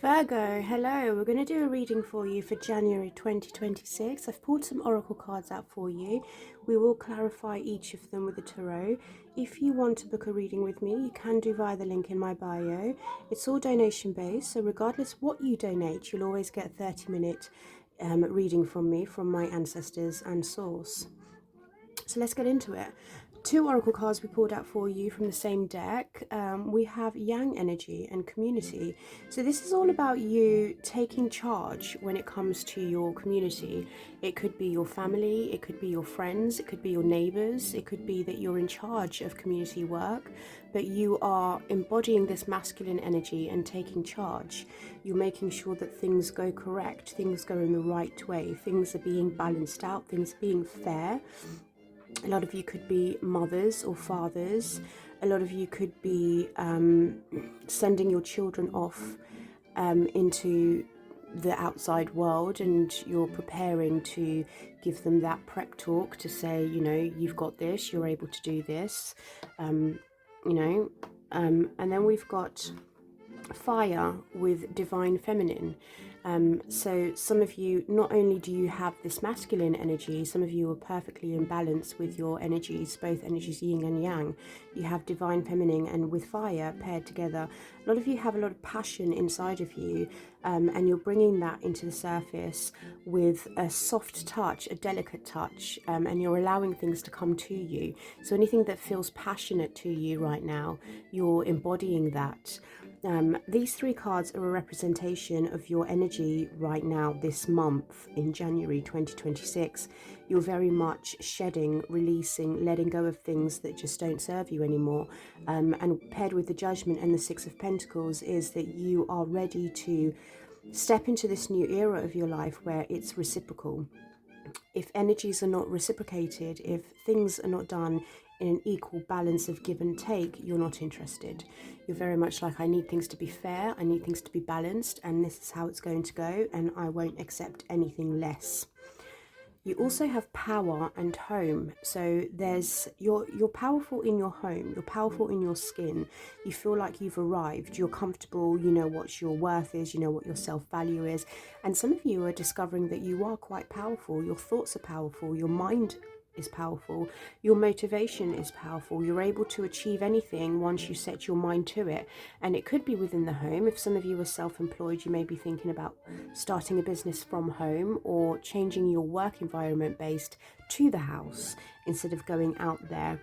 Virgo, hello. We're going to do a reading for you for January 2026. I've pulled some oracle cards out for you. We will clarify each of them with the tarot. If you want to book a reading with me, you can do via the link in my bio. It's all donation based, so regardless what you donate, you'll always get a 30-minute reading from me, from my ancestors and source. So let's get into it. Two oracle cards we pulled out for you from the same deck. We have Yang energy and community. So this is all about you taking charge when it comes to your community. It could be your family, it could be your friends, it could be your neighbors, it could be that you're in charge of community work, but you are embodying this masculine energy and taking charge. You're making sure that things go correct, things go in the right way, things are being balanced out, things are being fair. A lot of you could be mothers or fathers. A lot of you could be sending your children off into the outside world, and you're preparing to give them that prep talk to say, you know, you've got this, you're able to do this, and then we've got fire with divine feminine. So some of you, not only do you have this masculine energy, some of you are perfectly in balance with your energies, both energies yin and yang. You have divine feminine and with fire paired together. A lot of you have a lot of passion inside of you, and you're bringing that into the surface with a soft touch, a delicate touch, and you're allowing things to come to you. So anything that feels passionate to you right now, you're embodying that. These three cards are a representation of your energy right now this month in January 2026. You're very much shedding, releasing, letting go of things that just don't serve you anymore. And paired with the Judgment and the Six of Pentacles is that you are ready to step into this new era of your life where it's reciprocal. If energies are not reciprocated, if things are not done in an equal balance of give and take, you're not interested. You're very much like, I need things to be fair, I need things to be balanced, and this is how it's going to go, and I won't accept anything less. You also have power and home. So you're powerful in your home, you're powerful in your skin. You feel like you've arrived, you're comfortable, you know what your worth is, you know what your self-value is. And some of you are discovering that you are quite powerful. Your thoughts are powerful, your mind is powerful, your motivation is powerful. You're able to achieve anything once you set your mind to it. And it could be within the home. If some of you are self-employed, you may be thinking about starting a business from home or changing your work environment based to the house instead of going out there.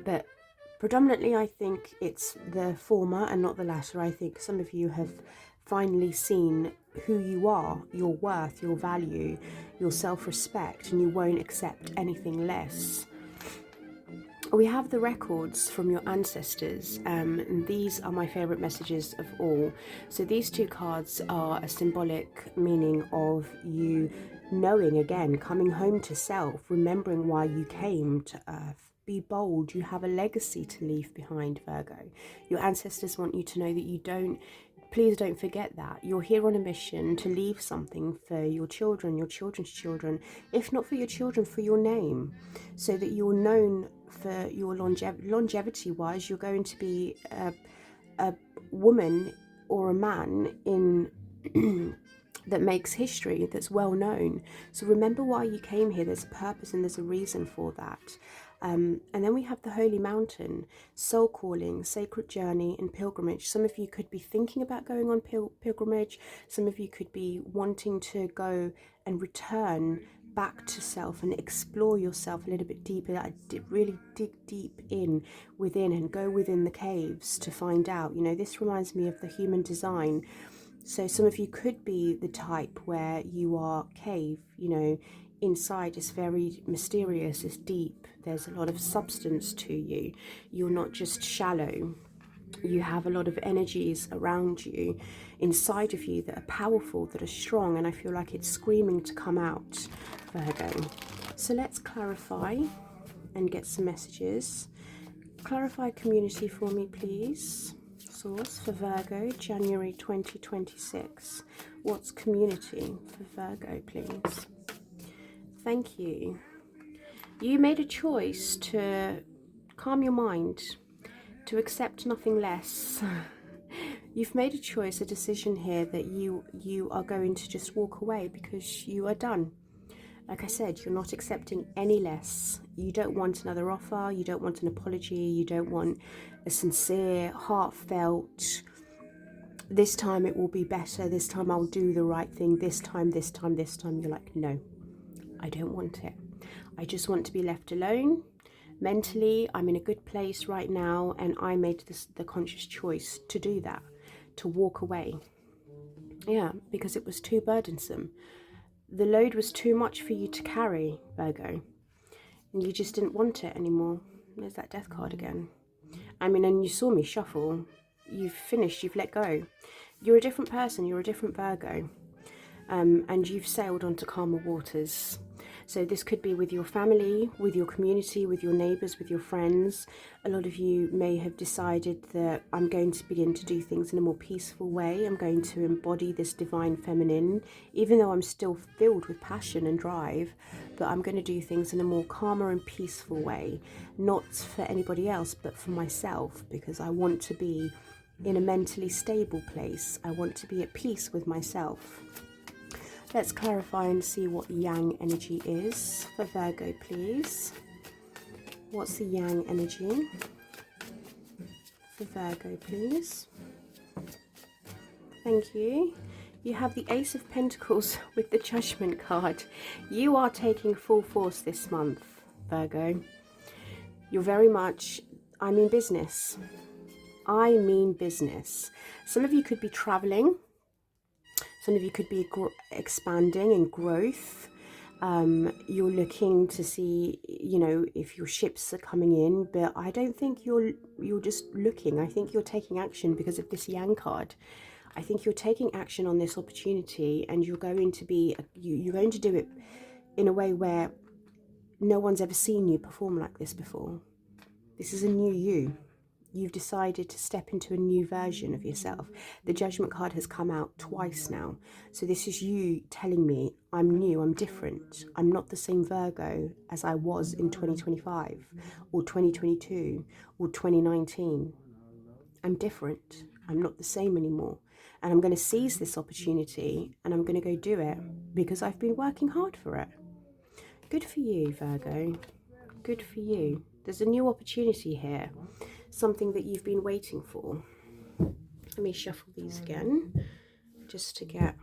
But predominantly I think it's the former and not the latter. I think some of you have finally seen who you are, your worth, your value, your self-respect, and you won't accept anything less. We have the records from your ancestors, and these are my favorite messages of all. So these two cards are a symbolic meaning of you knowing again, coming home to self, remembering why you came to earth. Be bold, you have a legacy to leave behind, Virgo. Your ancestors want you to know that please don't forget that. You're here on a mission to leave something for your children, your children's children, if not for your children, for your name, so that you're known for your longevity-wise. You're going to be a woman or a man in that makes history, that's well known. So remember why you came here. There's a purpose and there's a reason for that. And then we have the Holy Mountain, soul calling, sacred journey and pilgrimage. Some of you could be thinking about going on pilgrimage. Some of you could be wanting to go and return back to self and explore yourself a little bit deeper, really dig deep within and go within the caves to find out. You know, this reminds me of the human design. So some of you could be the type where you are cave, you know, inside is very mysterious, it's deep, there's a lot of substance to you. You're not just shallow. You have a lot of energies around you, inside of you, that are powerful, that are strong, and I feel like it's screaming to come out, Virgo. So let's clarify and get some messages. Clarify community for me, please. Source for Virgo, January 2026. What's community for Virgo, please? Thank you. You made a choice to calm your mind, to accept nothing less. You've made a choice, a decision here that you are going to just walk away because you are done. Like I said, you're not accepting any less. You don't want another offer. You don't want an apology. You don't want a sincere, heartfelt, this time it will be better. This time I'll do the right thing. This time. You're like, no, I don't want it. I just want to be left alone. Mentally, I'm in a good place right now, and I made the conscious choice to do that, to walk away. Yeah, because it was too burdensome. The load was too much for you to carry, Virgo, and you just didn't want it anymore. There's that death card again. I mean, and you saw me shuffle. You've finished, you've let go. You're a different person, you're a different Virgo, and you've sailed onto calmer waters. So this could be with your family, with your community, with your neighbours, with your friends. A lot of you may have decided that I'm going to begin to do things in a more peaceful way. I'm going to embody this divine feminine, even though I'm still filled with passion and drive, but I'm going to do things in a more calmer and peaceful way, not for anybody else, but for myself, because I want to be in a mentally stable place. I want to be at peace with myself. Let's clarify and see what Yang energy is for Virgo, please. What's the Yang energy for Virgo, please? Thank you. You have the Ace of Pentacles with the Judgment card. You are taking full force this month, Virgo. You're very much, I mean business. I mean business. Some of you could be traveling. Some of you could be expanding in growth. You're looking to see, you know, if your ships are coming in, but I don't think you're just looking. I think you're taking action because of this Yang card. I think you're taking action on this opportunity, and you're going to be, you're going to do it in a way where no one's ever seen you perform like this before. This is a new you. You've decided to step into a new version of yourself. The Judgment card has come out twice now. So this is you telling me, I'm new, I'm different. I'm not the same Virgo as I was in 2025 or 2022 or 2019. I'm different. I'm not the same anymore. And I'm going to seize this opportunity, and I'm going to go do it because I've been working hard for it. Good for you, Virgo. Good for you. There's a new opportunity here. Something that you've been waiting for. Let me shuffle these again just to get...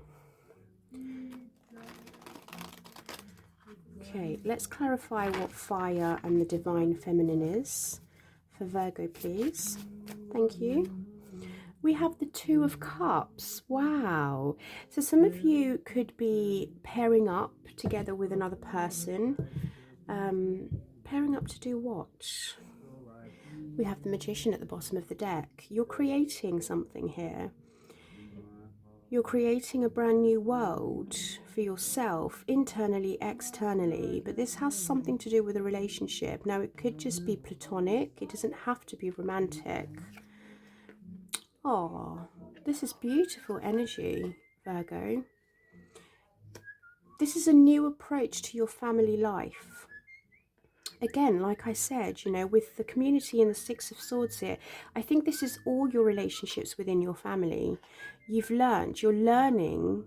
Okay, let's clarify what fire and the divine feminine is for Virgo, please. Thank you. We have the Two of Cups. Wow. So some of you could be pairing up together with another person. Pairing up to do what? We have the Magician at the bottom of the deck. You're creating something here. You're creating a brand new world for yourself, internally, externally, but this has something to do with a relationship. Now, it could just be platonic. It doesn't have to be romantic. Oh, this is beautiful energy, Virgo. This is a new approach to your family life. Again, like I said, you know, with the community and the Six of Swords here, I think this is all your relationships within your family. You've learned, you're learning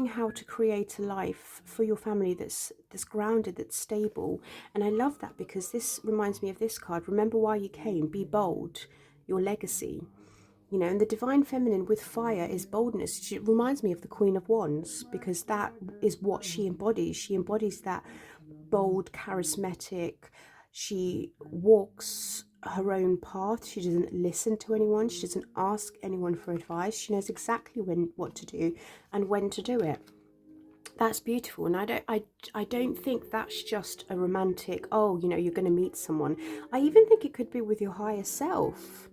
how to create a life for your family that's grounded, that's stable. And I love that because this reminds me of this card. Remember why you came. Be bold. Your legacy. You know, and the divine feminine with fire is boldness. She reminds me of the Queen of Wands because that is what she embodies. She embodies that bold, charismatic. She walks her own path. She doesn't listen to anyone. She doesn't ask anyone for advice. She knows exactly what to do and when to do it. That's beautiful. And I don't think that's just a romantic, oh, you know, you're going to meet someone. I even think it could be with your higher self.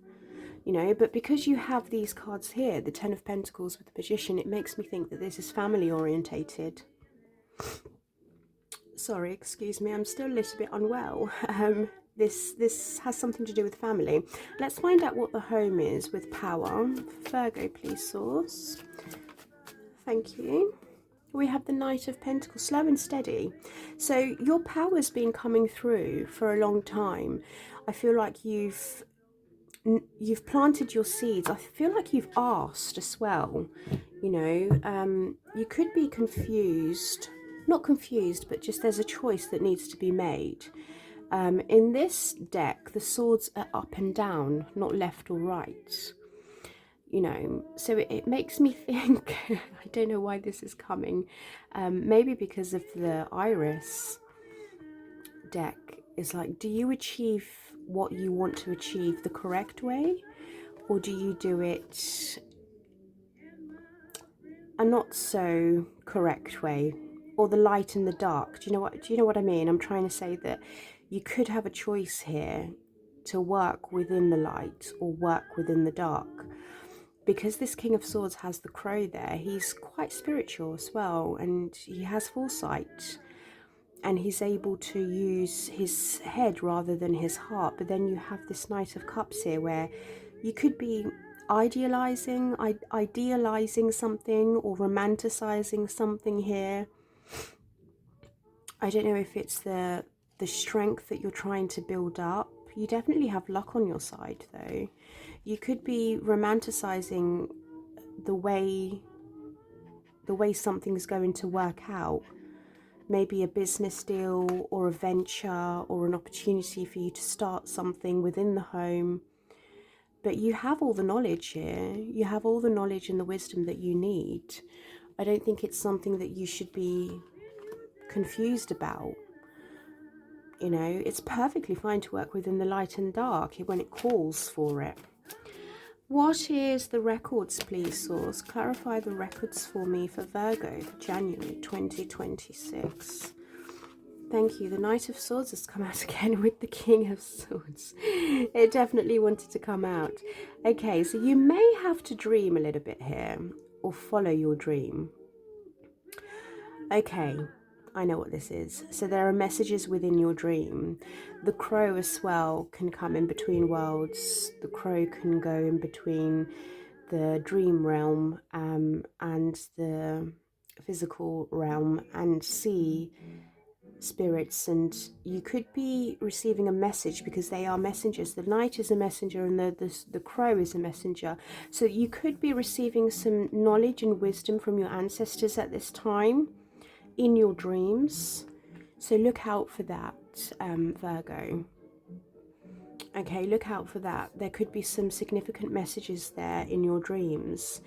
You know, but because you have these cards here, the Ten of Pentacles with the Magician, it makes me think that this is family orientated. Sorry, excuse me, I'm still a little bit unwell. This has something to do with family. Let's find out what the home is with power. Virgo, please, source. Thank you. We have the Knight of Pentacles, slow and steady. So your power's been coming through for a long time. I feel like you've you've planted your seeds. I feel like you've asked as well. You know, you could be confused, not confused, but just there's a choice that needs to be made. In this deck, the swords are up and down, not left or right. You know, so it makes me think, I don't know why this is coming, maybe because of the iris deck. Is like, do you achieve what you want to achieve the correct way, or do you do it a not so correct way, or the light and the dark? Do you know what I mean? I'm trying to say that you could have a choice here to work within the light or work within the dark. Because this King of Swords has the crow there, he's quite spiritual as well, and he has foresight, and he's able to use his head rather than his heart. But then you have this Knight of Cups here, where you could be idealizing something or romanticizing something here. I don't know if it's the strength that you're trying to build up. You definitely have luck on your side, though. You could be romanticizing the way something's going to work out. Maybe a business deal or a venture or an opportunity for you to start something within the home. But you have all the knowledge here. You have all the knowledge and the wisdom that you need. I don't think it's something that you should be confused about. You know, it's perfectly fine to work within the light and dark when it calls for it. What is the records, please, Source? Clarify the records for me for Virgo for January 2026. Thank you. The Knight of Swords has come out again with the King of Swords. It definitely wanted to come out. Okay, so you may have to dream a little bit here, or follow your dream. Okay, I know what this is. So there are messages within your dream. The crow as well can come in between worlds. The crow can go in between the dream realm and the physical realm and see spirits, and you could be receiving a message, because they are messengers. The knight is a messenger and the crow is a messenger. So you could be receiving some knowledge and wisdom from your ancestors at this time in your dreams. So look out for that, Virgo. Okay, look out for that. There could be some significant messages there in your dreams,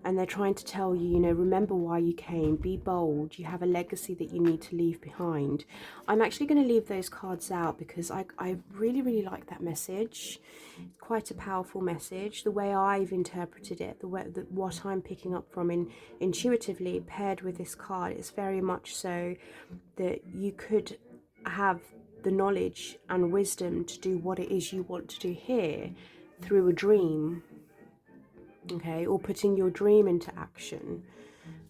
and they're trying to tell you, you know, remember why you came, be bold, you have a legacy that you need to leave behind. I'm actually going to leave those cards out because I really, really like that message. It's quite a powerful message. The way I've interpreted it, what I'm picking up from intuitively paired with this card, is very much so that you could have the knowledge and wisdom to do what it is you want to do here through a dream. Okay, or putting your dream into action.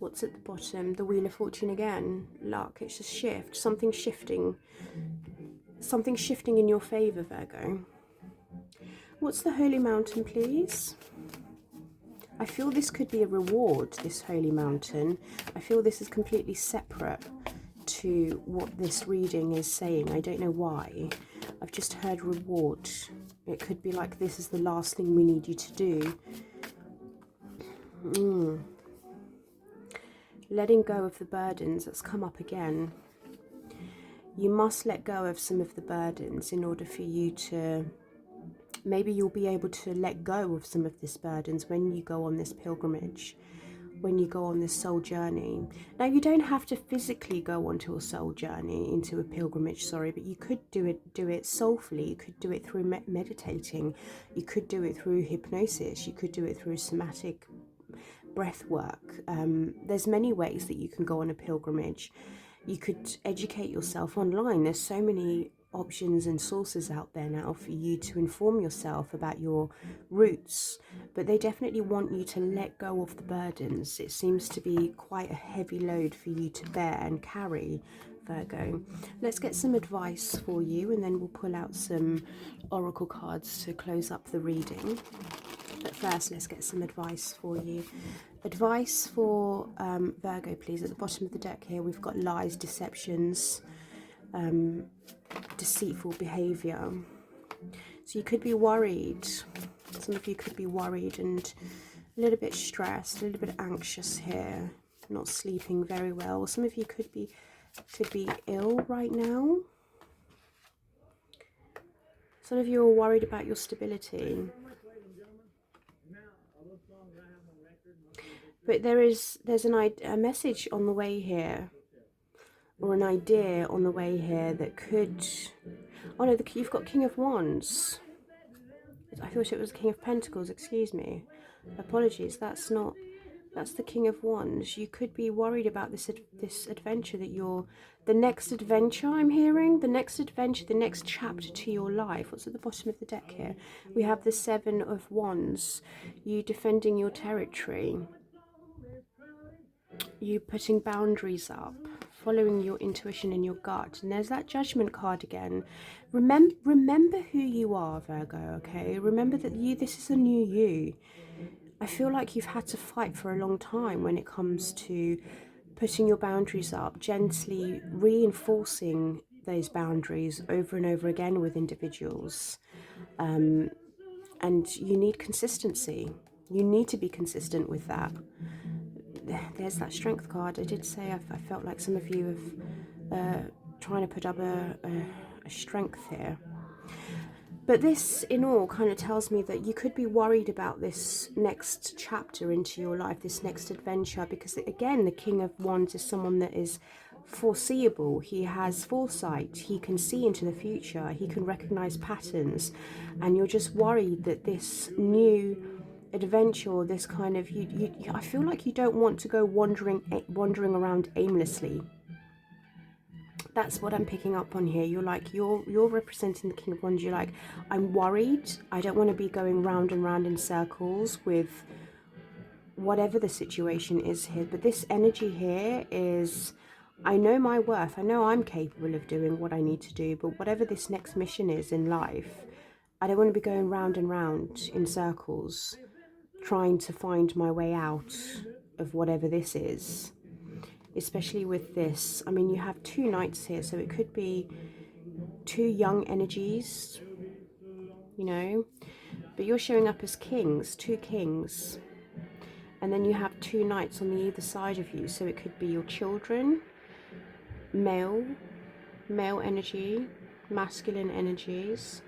What's at the bottom? The Wheel of Fortune again. Luck. It's a shift. Something shifting. Something shifting in your favour, Virgo. What's the Holy Mountain, please? I feel this could be a reward, this Holy Mountain. I feel this is completely separate to what this reading is saying. I don't know why. I've just heard reward. It could be like, this is the last thing we need you to do. Letting go of the burdens. That's come up again. You must let go of some of the burdens in order for you to, maybe you'll be able to let go of some of these burdens when you go on this pilgrimage, when you go on this soul journey. Now, you don't have to physically go onto a soul journey, into a pilgrimage, sorry, but you could do it soulfully. You could do it through meditating. You could do it through hypnosis. You could do it through somatic breath work. There's many ways that you can go on a pilgrimage. You could educate yourself online. There's so many options and sources out there now for you to inform yourself about your roots, but they definitely want you to let go of the burdens. It seems to be quite a heavy load for you to bear and carry, Virgo. Let's get some advice for you, and then we'll pull out some oracle cards to close up the reading. But first, let's get some advice for you. Advice for Virgo, please. At the bottom of the deck here, we've got lies, deceptions, deceitful behavior. So you could be worried. Some of you could be worried and a little bit stressed, a little bit anxious here, not sleeping very well. Some of you could be ill right now. Some of you are worried about your stability. But there's a message on the way here, or an idea on the way here that could... Oh no, you've got King of Wands. I thought it was King of Pentacles, excuse me. Apologies, that's the King of Wands. You could be worried about this adventure that you're... The next adventure I'm hearing, the next adventure, the next chapter to your life. What's at the bottom of the deck here? We have the Seven of Wands. You defending your territory. You putting boundaries up, following your intuition and your gut. And there's that Judgment card again. Remember who you are, Virgo, okay? Remember that this is a new you. I feel like you've had to fight for a long time when it comes to putting your boundaries up, gently reinforcing those boundaries over and over again with individuals. And you need consistency. You need to be consistent with that. There's that Strength card. I did say I felt like some of you have trying to put up a strength here. But this, in all, kind of tells me that you could be worried about this next chapter into your life, this next adventure, because, again, the King of Wands is someone that is foreseeable. He has foresight. He can see into the future. He can recognize patterns. And you're just worried that this new adventure, this kind of... I feel like you don't want to go wandering around aimlessly. That's what I'm picking up on here. You're like, you're representing the King of Wands. You're like, I'm worried. I don't want to be going round and round in circles with whatever the situation is here. But this energy here is, I know my worth. I know I'm capable of doing what I need to do. But whatever this next mission is in life, I don't want to be going round and round in circles, trying to find my way out of whatever this is. Especially with this, I mean, you have two knights here, so it could be two young energies, you know, but you're showing up as kings, two kings, and then you have two knights on the either side of you, so it could be your children, male energy, masculine energies,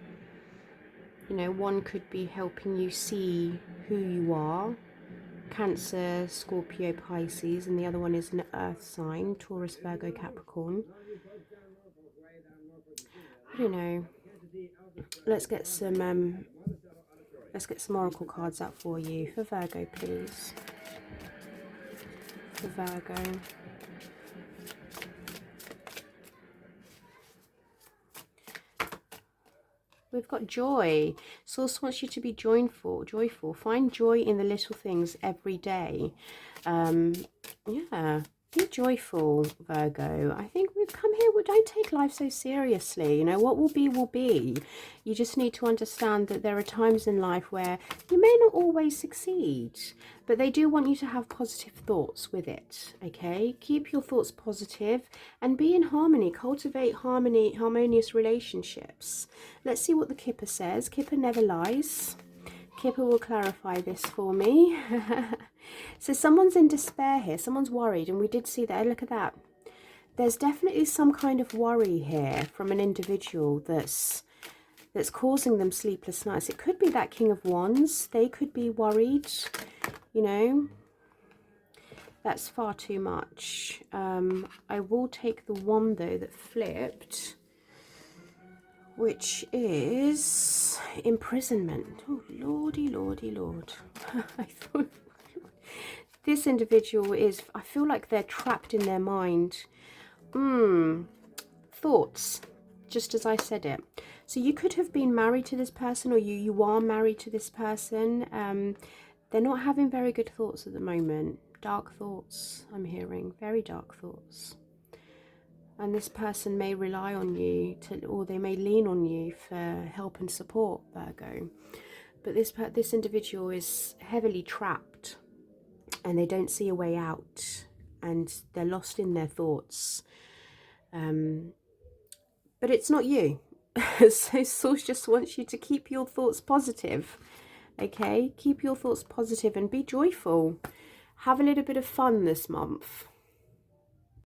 you know, one could be helping you see who you are, Cancer, Scorpio, Pisces, and the other one is an earth sign, Taurus, Virgo, Capricorn. I don't know. Let's get some oracle cards out for you for Virgo, please. For Virgo. We've got joy. Source wants you to be joyful. Find joy in the little things every day. Yeah, be joyful, Virgo. I think we've come here. We don't take life so seriously. You know, what will be, will be. You just need to understand that there are times in life where you may not always succeed, but they do want you to have positive thoughts with it, okay? Keep your thoughts positive and be in harmony. Cultivate harmonious relationships. Let's see what the Kipper says. Kipper never lies. Kipper will clarify this for me. So someone's in despair here. Someone's worried, and we did see that. Look at that. There's definitely some kind of worry here from an individual that's causing them sleepless nights. It could be that King of Wands. They could be worried, you know. That's far too much. I will take the one, though, that flipped, which is imprisonment. Oh, lordy, lordy, lord. I thought this individual is, I feel like they're trapped in their mind. Thoughts, just as I said it. So you could have been married to this person, or you are married to this person. They're not having very good thoughts at the moment. Dark thoughts, I'm hearing. Very dark thoughts. And this person may rely on you, or they may lean on you for help and support, Virgo. But this individual is heavily trapped, and they don't see a way out, and they're lost in their thoughts. But it's not you. So Source just wants you to keep your thoughts positive. Okay, keep your thoughts positive and be joyful. Have a little bit of fun this month.